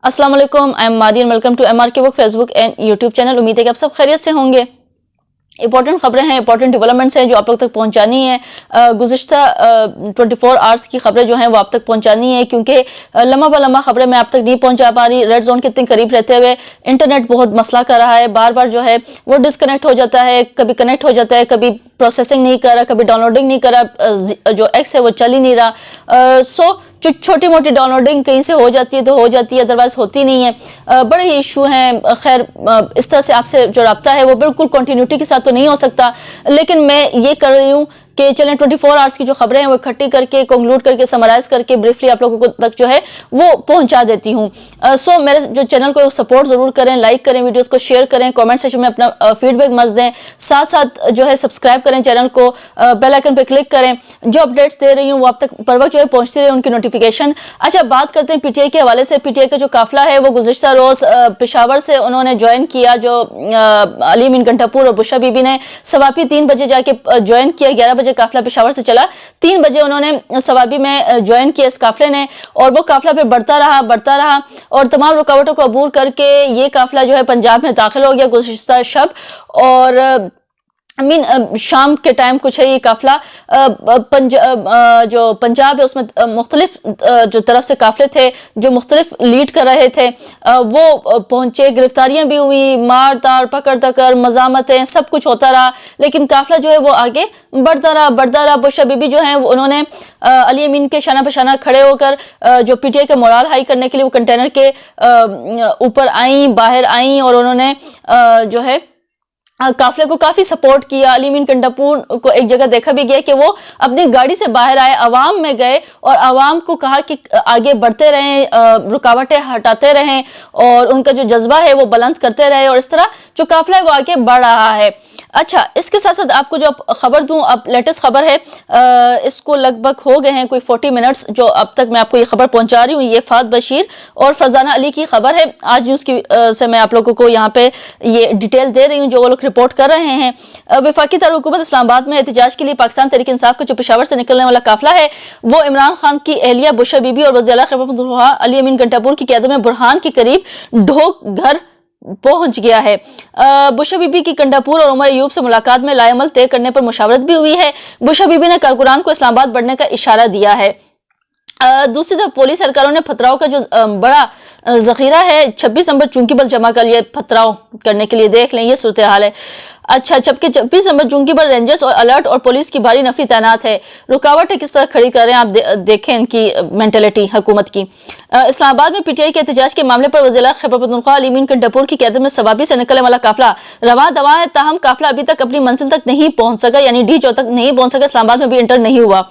अस्सलाम वालेकुम, I am Marian. Welcome to MRK book Facebook and YouTube channel. उम्मीद है कि आप सब खैरियत से होंगे। इंपॉर्टेंट खबरें हैं, इंपॉर्टेंट डेवलपमेंट्स हैं जो आप लोग तक पहुंचानी है। गुज़िश्ता 24 आवर्स की खबरें जो हैं वो आप तक पहुंचानी है, क्योंकि लम्हा ब लम्हा खबरें मैं आप तक नहीं पहुंचा पा रही। रेड जोन के इतने करीब रहते हुए इंटरनेट बहुत मसला कर रहा है, बार बार जो है वो डिस्कनेक्ट हो जाता है, कभी कनेक्ट हो जाता है, कभी प्रोसेसिंग नहीं कर रहा, कभी डाउनलोडिंग नहीं कर रहा, जो एक्स है वो चल ही नहीं रहा। सो जो छोटी मोटी डाउनलोडिंग कहीं से हो जाती है तो हो जाती है, अदरवाइज होती नहीं है। बड़े ही इशू हैं। खैर, इस तरह से आपसे जो रब्ता है वो बिल्कुल कंटिन्यूटी के साथ तो नहीं हो सकता, लेकिन मैं ये कर रही हूँ कि चलें 24 आवर्स की जो खबरें हैं वो इकट्ठी करके, कंक्लूड करके, समराइज करके ब्रीफली आप लोगों को तक जो है वो पहुंचा देती हूँ। सो मेरे जो चैनल को सपोर्ट जरूर करें, लाइक करें, वीडियोस को शेयर करें, कमेंट सेक्शन में अपना फीडबैक मत दें, साथ साथ जो है सब्सक्राइब करें चैनल को, बेल आइकन पे क्लिक करें। जो अपडेट्स दे रही हूँ वो आप तक पर वक्त जो है पहुंचती रहे, उनकी नोटिफिकेशन। अच्छा, बात करते हैं PTI के हवाले से। PTI का जो काफिला है वो गुज़िश्ता रोज पेशावर से उन्होंने ज्वाइन किया, जो अली अमीन गंडापुर और बुशरा बीबी ने सवाबी 3 बजे जाके ज्वाइन किया। 11 बजे काफिला पेशावर से चला, 3 बजे उन्होंने सवाबी में ज्वाइन किया इस काफिले ने, और वो काफिला फिर बढ़ता रहा और तमाम रुकावटों को अबूर करके ये काफिला जो है पंजाब में दाखिल हो गया गुज़िश्ता शब। और शाम के टाइम कुछ है ये काफिला जो पंजाब है उसमें मुख्तलिफ जो तरफ से काफिले थे जो मुख्तलिफ लीड कर रहे थे वो पहुंचे। गिरफ्तारियां भी हुई, मार तार, पकड़ दकर, मजामतें, सब कुछ होता रहा, लेकिन काफिला जो है वो आगे बढ़ता रहा। बुशरा बीबी जो है उन्होंने अली अमीन के शाना पे खड़े होकर जो PTI का मोराल हाई करने के लिए वो कंटेनर के ऊपर आई, बाहर आई, और उन्होंने जो है काफिले को काफी सपोर्ट किया। अली अमीन गंडापुर को एक जगह देखा भी गया कि वो अपनी गाड़ी से बाहर आए, अवाम में गए और अवाम को कहा कि आगे बढ़ते रहें, रुकावटें हटाते रहें और उनका जो जज्बा है वो बुलंद करते रहे, और इस तरह जो काफिला है वो आगे बढ़ रहा है। अच्छा, इसके साथ साथ आपको जो खबर दूं, अब लेटेस्ट खबर है, इसको लगभग हो गए हैं कोई 40 मिनट्स जो अब तक मैं आपको ये खबर पहुंचा रही हूँ। ये फात बशीर और फरजाना अली की खबर है। आज न्यूज़ की से मैं आप लोगों को यहाँ पे ये डिटेल दे रही हूँ जो वो लोग रिपोर्ट कर रहे हैं। वफाकी दारुल-हुकूमत इस्लामाबाद में एहतजाज के लिए पाकिस्तान तहरीक इंसाफ का जो पेशावर से निकलने वाला काफिला है वो इमरान खान की एहलिया बुशरा बीबी और वज़ीर आला खैबर पख्तूनख्वा अली अमीन गंडापुर की क़यादत में बुरहान के करीब ढोक घर पहुंच गया है। बुशरा बीबी की गंडापुर और उमर अयूब से मुलाकात में लाएमल तय करने पर मुशावरत भी हुई है। बुशरा बीबी ने कारकुनान को इस्लामाबाद बढ़ने का इशारा दिया है। दूसरी तरफ पुलिस एहलकारों ने पथराव का जो बड़ा जखीरा है 26 नंबर चुंकी बल जमा कर लिया पथराव करने के लिए। देख लें ये सूरत हाल है। अच्छा, जबकि 26 नंबर चुंकी पर रेंजर्स और अलर्ट और पुलिस की भारी नफरी तैनात है। रुकावटें किस तरह खड़ी कर रहे हैं आप देखें इनकी मेंटेलिटी हुकूमत की। इस्लामाबाद में PTI के एहतजाज के मामले पर वज़ीर आला खैबर पख्तूनख्वा अली अमीन गंडापुर की क़यादत में सवाबी से निकलने वाला काफिला रवां दवा है, ताहम काफिला अभी तक अपनी मंजिल तक नहीं पहुंच सका, यानी D-चौक तक नहीं पहुंच सका, इस्लामाबाद में भी इंटर नहीं हुआ।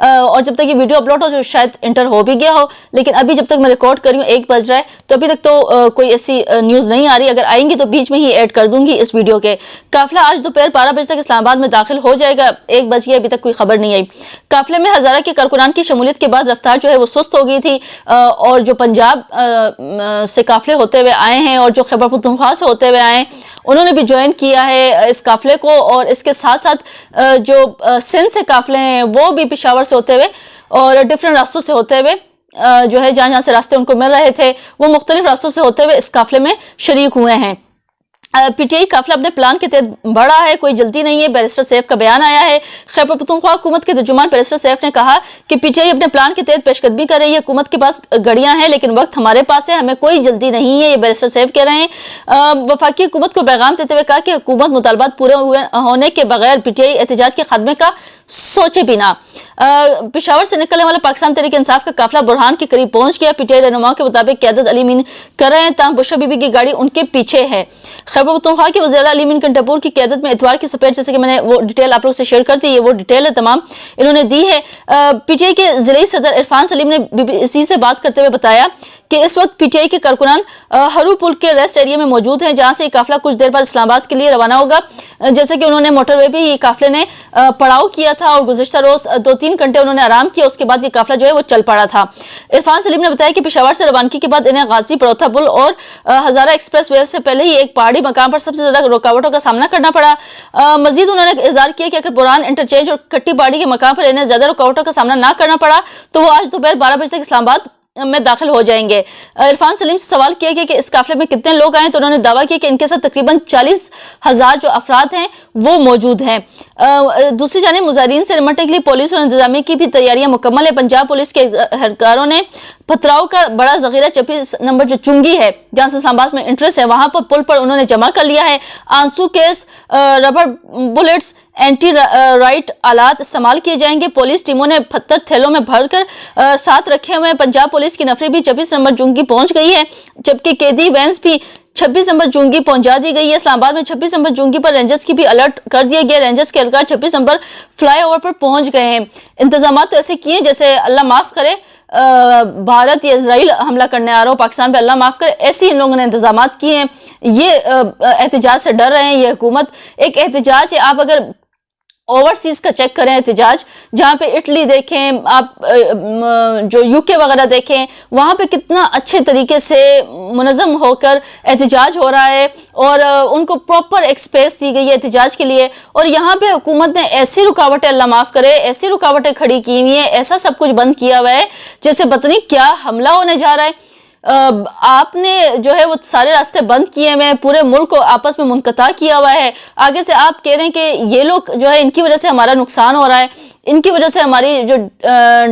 और जब तक ये वीडियो अपलोड हो शायद इंटर हो भी गया हो, लेकिन अभी जब तक मैं रिकॉर्ड कर रही हूँ 1 बज रहा है, तो अभी तक तो कोई ऐसी न्यूज़ नहीं आ रही। अगर आएंगी तो बीच में ही ऐड कर दूंगी इस वीडियो के। काफिला आज दोपहर 12 बजे तक इस्लामाबाद में दाखिल हो जाएगा। 1 बज गया, अभी तक कोई खबर नहीं आई। काफिले में हजारा के कारकुनान की शमूलियत के बाद रफ्तार जो है वो सुस्त हो गई थी, और जो पंजाब से काफिले होते हुए आए हैं और जो खैबर पख्तूनख्वा से होते हुए आए उन्होंने भी ज्वाइन किया है इस काफिले को। और इसके साथ साथ जो सिंध से काफिले हैं वो भी पेशावर से होते हुए और डिफरेंट रास्तों से होते हुए जो है जहाँ से रास्ते उनको मिल रहे थे वो मुख्तलिफ रास्तों से होते हुए इस काफिले में शरीक हुए हैं। PTI काफिला अपने प्लान के तहत बढ़ा है, कोई जल्दी नहीं है। बैरिस्टर सैफ का बयान आया है। खैबर पख्तूनख्वा हुकूमत के तर्जुमान बैरिस्टर सैफ ने कहा कि PTI अपने प्लान के तहत पेशकदमी कर रही है। हुकूमत के पास घड़ियां हैं लेकिन वक्त हमारे पास है, हमें कोई जल्दी नहीं है, ये बैरिस्टर सैफ कह रहे हैं। वफाकी हुकूमत को पैगाम देते हुए कहा कि हुकूमत मुतालबात पूरे होने के बगैर PTI एहतजाज के खात्मे का सोचे बिना। पेशावर से निकलने वाला पाकिस्तान तहरीक इंसाफ का काफिला बुरहान के करीब पहुंच गया। PTI रहनुमाओं के मुताबिक क़यादत अली अमीन कर रहे हैं, ताहम बुशरा बीबी की गाड़ी उनके पीछे है। खैबर पख्तूनख्वा के वज़ीर आला अली अमीन गंडापुर की क़यादत में इतवार की सपेट, जैसे कि मैंने वो डिटेल आप लोग से शेयर कर दी, ये वो डिटेल है तमाम इन्होंने दी है। PTI के ज़िले सदर इरफान सलीम ने BBC से बात करते हुए बताया कि इस वक्त PTI के कारकुनान हरू पुल के रेस्ट एरिया में मौजूद हैं, जहां से ये काफिला कुछ देर बाद इस्लामाबाद के लिए रवाना होगा। जैसे कि उन्होंने मोटरवे पे ये काफिले ने पड़ाव किया था और गुज़िश्ता रोज 2-3 घंटे उन्होंने आराम किया, उसके बाद ये काफिला जो है वो चल पड़ा था। इरफान सलीम ने बताया कि पेशावर से रवानगी के बाद इन्हें गाजी, पड़ौथा पुल और हजारा एक्सप्रेस वे से पहले ही एक पहाड़ी मकाम पर सबसे ज्यादा रुकावटों का सामना करना पड़ा। मजीद उन्होंने इज़हार किया कि अगर बुरहान इंटरचेंज और कट्टी पहाड़ी के मकाम पर इन्हें ज्यादा रुकावटों का सामना ना करना पड़ा तो वो आज दोपहर 12 बजे तक इस्लामाबाद میں داخل ہو جائیں گے۔ عرفان سلیم سے سوال کیا گیا کہ اس قافلے میں کتنے لوگ آئے تو انہوں نے دعویٰ کیا کہ ان کے ساتھ تقریباً 40,000 جو افراد ہیں وہ موجود ہیں۔ دوسری جانب مظاہرین سے نمٹنے کے لیے پولیس اور انتظامیہ کی بھی تیاریاں مکمل ہیں۔ پنجاب پولیس کے اہلکاروں نے پتھراؤ کا بڑا ذخیرہ 26 نمبر جو چنگی ہے جہاں سے اسلام آباد میں انٹرسٹ ہے وہاں پر پل پر انہوں نے جمع کر لیا ہے۔ آنسو gas, rubber bullets, anti riot آلات استعمال کیے جائیں گے۔ پولیس ٹیموں نے پتھر تھیلوں میں بھر کر ساتھ رکھے ہوئے ہیں۔ پنجاب پولیس کی نفریں بھی 26 نمبر چنگی پہنچ گئی ہے، جبکہ قیدی وینس بھی 26 نمبر چنگی پہنچا دی گئی ہے۔ اسلام آباد میں 26 نمبر چنگی پر رینجرز کی بھی الرٹ کر دیا گیا۔ رینجرز کے اہلکار 26 نمبر فلائی اوور پر پہنچ گئے ہیں۔ انتظامات تو ایسے کیے جیسے اللہ معاف کرے بھارت یا اسرائیل حملہ کرنے آ رہا ہو پاکستان پہ، اللہ معاف کرے، ایسے ان لوگوں نے انتظامات کیے ہیں۔ یہ احتجاج سے ڈر رہے ہیں، یہ حکومت ایک احتجاج ہے۔ آپ اگر اوورسیز کا چیک کریں احتجاج، جہاں پہ اٹلی دیکھیں، آپ جو UK وغیرہ دیکھیں، وہاں پہ کتنا اچھے طریقے سے منظم ہو کر احتجاج ہو رہا ہے اور ان کو پراپر ایک سپیس دی گئی ہے احتجاج کے لیے۔ اور یہاں پہ حکومت نے ایسی رکاوٹیں، اللہ معاف کرے، ایسی رکاوٹیں کھڑی کی ہوئی ہیں، ایسا سب کچھ بند کیا ہوا ہے جیسے پتہ نہیں کیا حملہ ہونے جا رہا ہے۔ آپ نے جو ہے وہ سارے راستے بند کیے ہوئے ہیں، پورے ملک کو آپس میں منقطع کیا ہوا ہے۔ آگے سے آپ کہہ رہے ہیں کہ یہ لوگ جو ہے ان کی وجہ سے ہمارا نقصان ہو رہا ہے، ان کی وجہ سے ہماری جو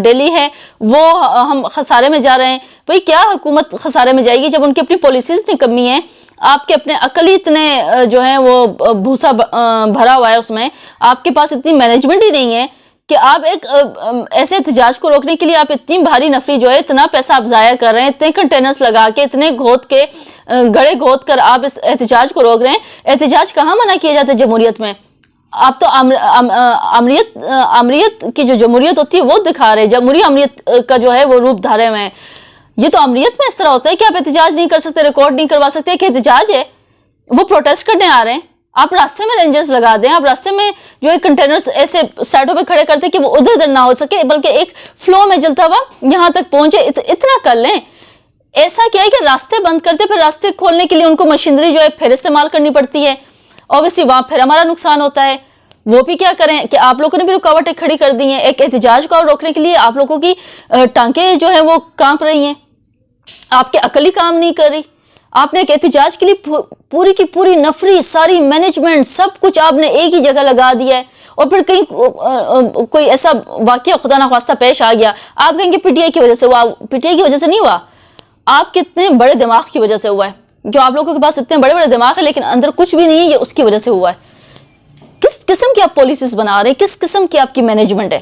ڈیلی ہے وہ ہم خسارے میں جا رہے ہیں۔ بھئی کیا حکومت خسارے میں جائے گی جب ان کی اپنی پالیسیز اتنی کمی ہیں، آپ کے اپنے عقل ہی اتنے جو ہیں وہ بھوسا بھرا ہوا ہے، اس میں آپ کے پاس اتنی مینجمنٹ ہی نہیں ہے کہ آپ ایک ایسے احتجاج کو روکنے کے لیے آپ اتنی بھاری نفری جو ہے اتنا پیسہ آپ ضائع کر رہے ہیں، اتنے کنٹینرز لگا کے، اتنے گھود کے گڑے گھود کر آپ اس احتجاج کو روک رہے ہیں۔ احتجاج کہاں منع کیا جاتا ہے جمہوریت میں؟ آپ تو امریت کی جو جمہوریت ہوتی ہے وہ دکھا رہے ہیں، جمہوری امریت کا جو ہے وہ روپ دھارے ہوئے ہیں۔ یہ تو امریت میں اس طرح ہوتا ہے کہ آپ احتجاج نہیں کر سکتے، ریکارڈ نہیں کروا سکتے کہ احتجاج ہے، وہ پروٹیسٹ کرنے آ رہے ہیں، آپ راستے میں رینجرز لگا دیں، آپ راستے میں جو ہے کنٹینرز ایسے سائڈوں پہ کھڑے کرتے کہ وہ ادھر ادھر نہ ہو سکے بلکہ ایک فلو میں جلتا ہوا یہاں تک پہنچے، اتنا کر لیں۔ ایسا کیا ہے کہ راستے بند کرتے پھر راستے کھولنے کے لیے ان کو مشینری جو ہے پھر استعمال کرنی پڑتی ہے، اوبیسلی وہاں پھر ہمارا نقصان ہوتا ہے۔ وہ بھی کیا کریں کہ آپ لوگوں نے بھی رکاوٹیں کھڑی کر دی ہیں، ایک احتجاج کو روکنے کے لیے آپ لوگوں کی ٹانکیں جو ہیں وہ کانپ رہی ہیں، آپ کے عقل ہی کام نہیں کر رہی۔ آپ نے ایک احتجاج کے لیے پوری کی پوری نفری، ساری مینجمنٹ، سب کچھ آپ نے ایک ہی جگہ لگا دیا ہے، اور پھر کہیں کوئی ایسا واقعہ خدا نخواستہ پیش آ گیا، آپ کہیں گے PTI کی وجہ سے ہوا۔ PTI کی وجہ سے نہیں ہوا، آپ کے اتنے بڑے دماغ کی وجہ سے ہوا ہے، جو آپ لوگوں کے پاس اتنے بڑے بڑے دماغ ہے لیکن اندر کچھ بھی نہیں ہے، یہ اس کی وجہ سے ہوا ہے۔ کس قسم کی آپ پالیسیز بنا رہے ہیں، کس قسم کی آپ کی مینجمنٹ ہے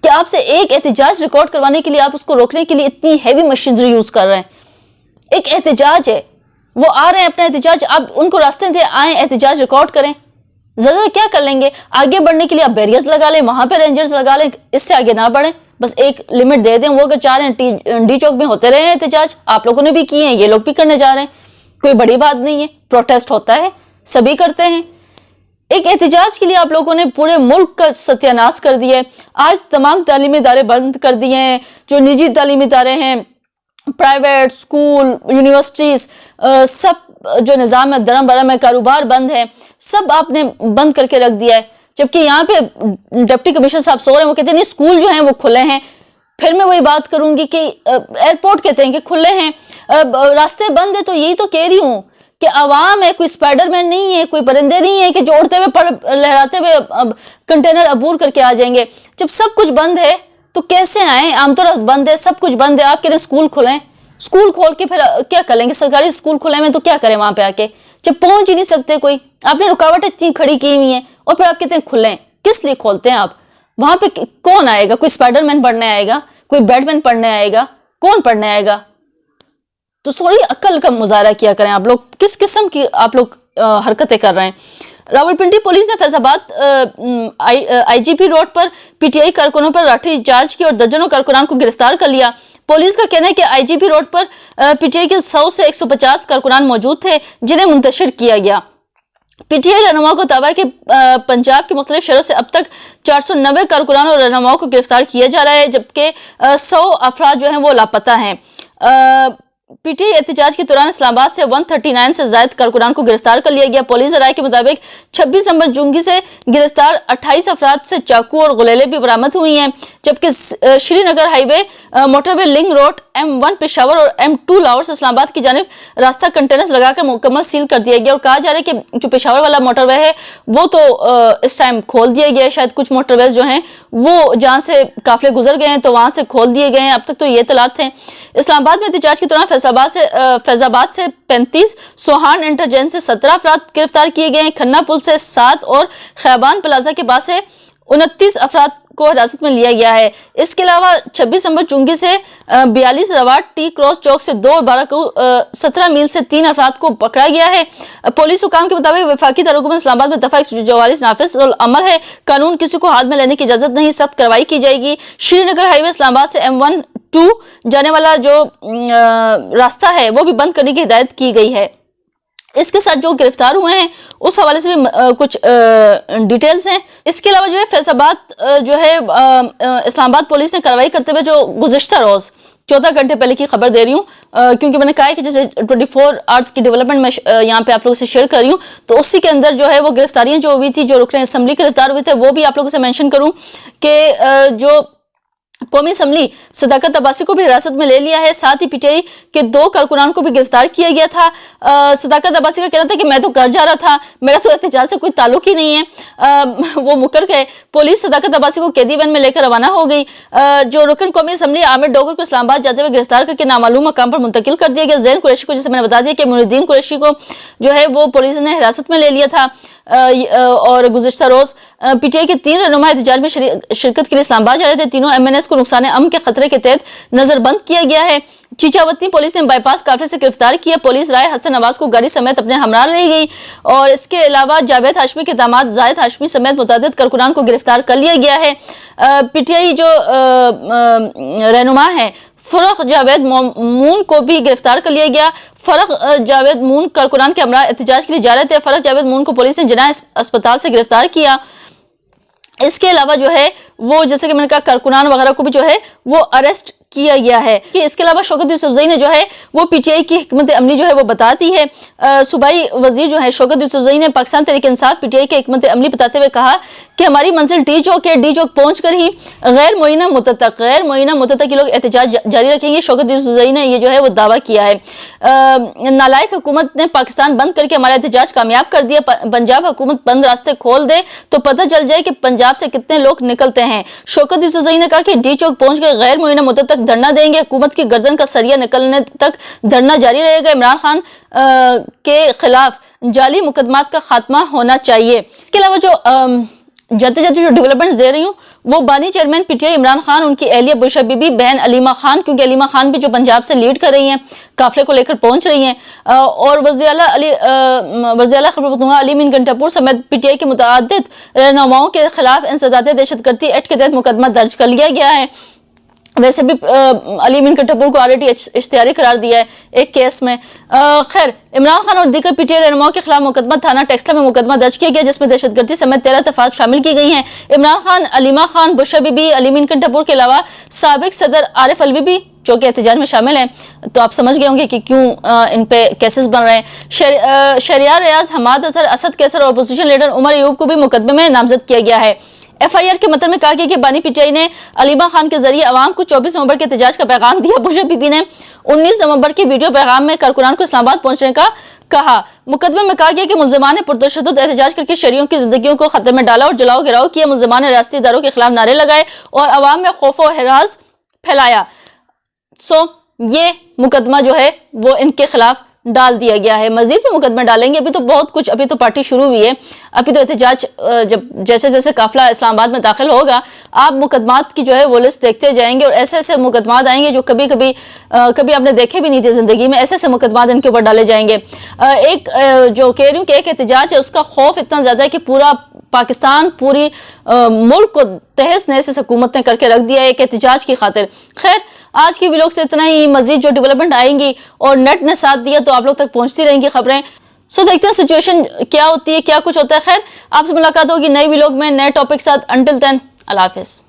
کہ آپ سے ایک احتجاج ریکارڈ کروانے کے لیے آپ اس کو روکنے کے لیے اتنی ہیوی مشینری یوز کر رہے ہیں۔ ایک احتجاج ہے، وہ آ رہے ہیں اپنا احتجاج، آپ ان کو راستے دیں، آئیں احتجاج ریکارڈ کریں، زیادہ کیا کر لیں گے؟ آگے بڑھنے کے لیے آپ بیریئرز لگا لیں، وہاں پہ رینجرز لگا لیں، اس سے آگے نہ بڑھیں، بس ایک لمٹ دے دیں۔ وہ اگر چاہ رہے ہیں ڈی چوک میں ہوتے رہے ہیں احتجاج، آپ لوگوں نے بھی کیے ہیں، یہ لوگ بھی کرنے جا رہے ہیں، کوئی بڑی بات نہیں ہے، پروٹیسٹ ہوتا ہے، سبھی کرتے ہیں۔ ایک احتجاج کے لیے آپ لوگوں نے پورے ملک کا ستیہ ناش کر دیا ہے۔ آج تمام تعلیمی ادارے بند کر دیے ہیں، جو نجی تعلیمی ادارے ہیں، پرائیویٹ اسکول، یونیورسٹیز، سب جو نظام ہے درم برم ہے، کاروبار بند ہے، سب آپ نے بند کر کے رکھ دیا ہے۔ جبکہ یہاں پہ ڈپٹی کمشنر صاحب سو رہے ہیں، وہ کہتے ہیں نہیں اسکول جو ہیں وہ کھلے ہیں۔ پھر میں وہی بات کروں گی کہ ایئرپورٹ کہتے ہیں کہ کھلے ہیں، راستے بند ہیں، تو یہی تو کہہ رہی ہوں کہ عوام ہے، کوئی اسپائڈر مین نہیں ہے، کوئی پرندے نہیں ہے کہ جو اڑتے ہوئے لہراتے ہوئے کنٹینر عبور کر کے آ جائیں گے۔ جب سب کچھ بند ہے تو کیسے آئیں؟ عام طور پر بند ہے، سب کچھ بند ہے، آپ کہہ رہے ہیں اسکول کھلیں، اسکول کھول کے پھر کیا کر لیں گے؟ سرکاری اسکول کھلے میں تو کیا کریں وہاں پہ آ کے، جب پہنچ ہی نہیں سکتے کوئی، آپ نے رکاوٹیں اتنی کھڑی کی ہوئی ہیں، اور پھر آپ کہتے ہیں کھلیں۔ کس لیے کھولتے ہیں آپ؟ وہاں پہ کون آئے گا؟ کوئی اسپائڈر مین پڑھنے آئے گا؟ کوئی بیٹ مین پڑھنے آئے گا؟ کون پڑھنے آئے گا؟ تو تھوڑی عقل کا مظاہرہ کیا کریں آپ لوگ، کس قسم کی آپ لوگ حرکتیں کر رہے ہیں۔ راولپنڈی پولیس نے فیض آباد IGP روڈ پر PTI کارکنوں پر لاٹھی چارج کی اور درجنوں کارکنان کو گرفتار کر لیا۔ پولیس کا کہنا ہے کہ IGP روڈ پر PTI کے 100 سے 150 کارکنان موجود تھے جنہیں منتشر کیا گیا۔ PTI رہنماؤں کو دعویٰ ہے کہ پنجاب کے مختلف شہروں سے اب تک 490 کارکنان اور رہنماؤں کو گرفتار کیا جا رہا ہے، جبکہ 100 افراد جو ہیں وہ لاپتہ ہیں۔ पी टी आई एहतजाज के दौरान इस्लामाबाद से 139 से ज्यादा कारकुनान को गिरफ्तार कर लिया गया। पुलिस राय के मुताबिक 26 नवंबर जुंगी से गिरफ्तार 28 अफराद से चाकू और गुलेले भी बरामद हुई हैं, जबकि Srinagar highway motorway link road M1 Peshawar और M2 लाहौर से इस्लामाबाद की जानिब रास्ता कंटेनर्स लगाकर मुकम्मल सील कर दिया गया। और कहा जा रहा है कि जो पेशावर वाला मोटरवे है वो तो इस टाइम खोल दिया गया है, शायद कुछ मोटरवेज जो हैं वो जहाँ से काफिले गुजर गए हैं तो वहां से खोल दिए गए हैं। अब तक तो ये इत्तलात थे। इस्लामाबाद में एहतजाज के दौरान फैजाबाद से 35, सोहान इंटरजेंट से 17 अफराद गिरफ्तार किए गए हैं। खन्ना पुल से 7 और खैबान प्लाजा के पास से 29 अफराद को हिरासत में लिया गया है। इसके अलावा 26 नंबर चुंगी से 42 रवाट टी क्रॉस चौक से 2 और 17 मील से 3 अफराद को पकड़ा गया है। पुलिस हुकाम के मुताबिक वफाकी दारुल इस्लामाबाद में दफा 144 नाफिज अमल है। कानून किसी को हाथ में लेने की इजाजत नहीं, सख्त कार्रवाई की जाएगी। श्रीनगर हाईवे इस्लामाबाद से M1-2 जाने वाला जो रास्ता है वो भी बंद करने की हिदायत की गई है। इसके साथ जो गिरफ्तार हुए हैं उस हवाले से भी कुछ डिटेल्स हैं। इसके अलावा जो है फैजाबाद जो है इस्लामाबाद पुलिस ने कार्रवाई करते हुए जो गुज़िश्ता रोज 14 घंटे पहले की खबर दे रही हूँ, क्योंकि मैंने कहा है कि जैसे 24 आवर्स की डेवलपमेंट में यहाँ पे आप लोगों से शेयर कर रही हूँ, तो उसी के अंदर जो है वो गिरफ्तारियां जो हुई थी, जो रुकन असम्बली गिरफ्तार हुए थे, वो भी आप लोगों से मेंशन करूँ कि जो कौमी असम्बली सदाकत अब्बासी को भी हिरासत में ले लिया है। साथ ही पीटीआई के 2 कारकुनान को भी गिरफ्तार किया गया था। सदाकत अब्बासी का कहना था कि मैं तो घर जा रहा था, मेरा तो एहतजाज से कोई ताल्लुक ही नहीं है। वो मुकर गए। पुलिस सदाकत अब्बासी को कैदी वैन में लेकर रवाना हो गई। जो रुकन कौमी असम्बली आमिर डोगर को इस्लामाबाद जाते हुए गिरफ्तार करके नामालूम मकाम पर मुंतकिल कर दिया गया। जैन कुरैशी को, जैसे मैंने बता दिया कि मुइनुद्दीन कुरैशी को जो है वो पुलिस ने हिरासत में ले लिया था। और गुज़िश्ता रोज पीटीआई के 3 रहनुमा एहतजाज में शिरकत के लिए इस्लामाबाद जा रहे थे। तीनों MNS को नुकसान अमन के खतरे के तहत नजरबंद किया गया है। चीचावतनी पुलिस ने बाईपास काफिले से गिरफ्तार किया। पुलिस राय हसन नवाज को गाड़ी समेत अपने हमरा ले गई। और इसके अलावा जावेद हाशमी के दामाद जायद हाशमी समेत मुतअद्दिद कारकुनान को गिरफ्तार कर लिया गया है। पीटीआई जो रहनुमा है फरख जावेद मून को भी गिरफ्तार कर लिया गया। फरख जावेद मून कारकुनान के हमरा एहतजाज के लिए जा रहे थे। फरख जावेद मून को पुलिस ने जिना अस्पताल से गिरफ्तार किया। इसके अलावा जो है वो जैसे कि मैंने कहा कारकुनान वगैरह को भी जो है वो अरेस्ट किया गया है। कि इसके अलावा शौकत यूसुफजई ने जो है वो पीटीआई की हिकमत अमली जो है वो बताती है। सूबाई वजीर जो है शौकत यूसुफजई ने पाकिस्तान तहरीक इंसाफ पीटीआई की हिकमत अमली बताते हुए कहा कि हमारी मंजिल डी चौक है, डी चौक पहुंचकर ही गैर मुअय्यना मुद्दत तक ये लोग एहतजाज जारी रखेंगे। शौकत यूसुफजई ने ये जो है वो दावा किया है। नालायक हुकूमत ने पाकिस्तान बंद करके हमारा एहतजाज कामयाब कर दिया। पंजाब हुकूमत बंद रास्ते खोल दे तो पता चल जाए कि पंजाब से कितने लोग निकलते हैं। शौकत यूसुफजई ने कहा कि डी चौक पहुंच कर गैर मुअय्यना मुद्दत तक धरना देंगे। हुकूमत की गर्दन का सरिया निकलने तक धरना जारी रहेगा। इमरान खान के खिलाफ जाली मुकदमात का खात्मा होना चाहिए। इसके अलावा जो जाते जाते जो डेवलपमेंट्स दे रही हूँ वो बानी चेयरमैन पीटीआई इमरान खान, उनकी अहलिया बुशरा बीबी, बहन अलीमा खान, क्योंकि अलीमा खान भी जो पंजाब से लीड कर रही हैं, काफिले को लेकर पहुंच रही हैं, और वज़ीर आला खैबर पख्तूनख्वा अली मीन गंटापुर समेत पीटीआई के मुतअद्दिद रहनुमाओं के खिलाफ इंसदाद दहशतगर्दी एक्ट के तहत मुकदमा दर्ज कर लिया गया है। वैसे भी अली मीन गंटापुर को ऑलरेडी इश्तिहारी करार दिया है एक केस में। खैर, इमरान खान और दीगर पीटीआई रहनुमाओं के खिलाफ मुकदमा थाना टेक्सला में मुकदमा दर्ज किया गया, जिसमें दहशतगर्दी समेत 13 तफात शामिल की गई हैं। इमरान खान, अलीमा खान, बुशरा बीबी, अली मीन गंटापुर के अलावा साबिक सदर आरिफ अलवी भी जो कि एहतजाज में शामिल हैं। तो आप समझ गए होंगे कि क्यों इन पे केसेस बन रहे हैं। शरियार रियाज, हमाद अजहर, असद कैसर और अपोजिशन लीडर उमर अयूब को भी मुकदमे में नामजद किया गया है। FIR के मतलब में कहा गया कि बानी पीटीआई ने अलीमा खान के जरिए अवाम को 24 नवंबर के एहतजाज का पैगाम दिया। बुशरा बीबी ने 19 नवंबर के वीडियो पैगाम में कारकुनान को इस्लामाबाद पहुंचने का कहा। मुकदमे में कहा गया कि मुल्जिमान ने पुरतशद्दुद एहतजाज करके शहरियों की जिंदगियों को खतरे में डाला और जलाओ गिराओ किया। मुल्जिमान ने रियासती इदारों के खिलाफ नारे लगाए और अवाम में खौफ और हिरास फैलाया। ये मुकदमा जो है वो इनके खिलाफ डाल दिया गया है। मजीद भी मुकदमे डालेंगे। अभी तो बहुत कुछ, अभी तो पार्टी शुरू हुई है। अभी तो एहतजाज जब जैसे जैसे काफिला इस्लामाबाद में दाखिल होगा, आप मुकदमात की जो है वो लिस्ट देखते जाएंगे और ऐसे ऐसे मुकदमात आएंगे जो कभी आपने देखे भी नहीं थे जिंदगी में। ऐसे ऐसे मुकदमात इनके ऊपर डाले जाएंगे। एक जो कह रही हूँ कि एक एहतजाज है, उसका खौफ इतना ज्यादा है कि पूरा पाकिस्तान, पूरी मुल्क को तहस नहस से हुकूमत ने करके रख दिया है एक एहतजाज की खातिर। खैर, आज की व्लॉग से इतना ही। मजीद जो डेवलपमेंट आएंगी और नेट ने साथ दिया तो आप लोग तक पहुंचती रहेंगी खबरें। देखते हैं सिचुएशन क्या होती है, क्या कुछ होता है। खैर, आपसे मुलाकात होगी नई व्लॉग में नए टॉपिक साथ। अंटिल देन, अल्लाह हाफिज।